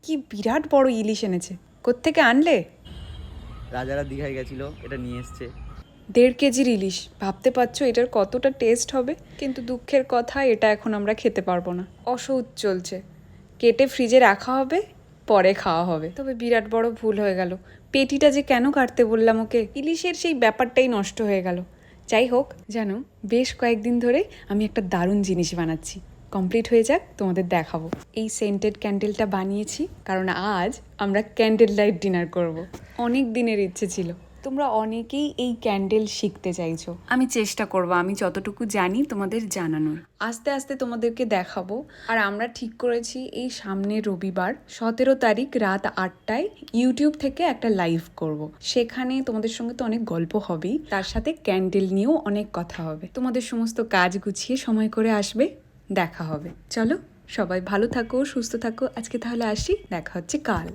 কি বিরাট বড় ইলিশ এনেছে। কোত্থেকে আনলে? রাজারা দীঘায় গেছিল, এটা নিয়ে এসছে। 1.5 কেজির ইলিশ। ভাবতে পারছো এটার কতটা টেস্ট হবে? কিন্তু দুঃখের কথা, এটা এখন আমরা খেতে পারবো না। অসহ্য চলছে। কেটে ফ্রিজে রাখা হবে, পরে খাওয়া হবে। তবে বিরাট বড় ভুল হয়ে গেল। পেটিটা যে কেন কাটতে বললাম ওকে, ইলিশের সেই ব্যাপারটাই নষ্ট হয়ে গেল। যাই হোক, জানো, বেশ কয়েকদিন ধরে আমি একটা দারুণ জিনিস বানাচ্ছি। কমপ্লিট হয়ে যাক, তোমাদের দেখাবো। এই সেন্টেড ক্যান্ডেলটা বানিয়েছি কারণ আজ আমরা ক্যান্ডেল লাইট ডিনার করব। অনেক দিনের ইচ্ছে ছিল। তোমরা অনেকেই এই ক্যান্ডেল শিখতে চাইছো। আমি চেষ্টা করব আমি যতটুকু জানি তোমাদের জানানোর। আস্তে আস্তে তোমাদেরকে দেখাবো। আর আমরা ঠিক করেছি এই সামনের রবিবার 17 তারিখ রাত 8টায় ইউটিউব থেকে একটা লাইভ করব। সেখানে তোমাদের সঙ্গে তো অনেক গল্প হবেই, তার সাথে ক্যান্ডেল নিয়েও অনেক কথা হবে। তোমাদের সমস্ত কাজ গুছিয়ে সময় করে আসবে, দেখা হবে। চলো, সবাই ভালো থাকো, সুস্থ থাকো। আজকে তাহলে আসি, দেখা হচ্ছে কাল।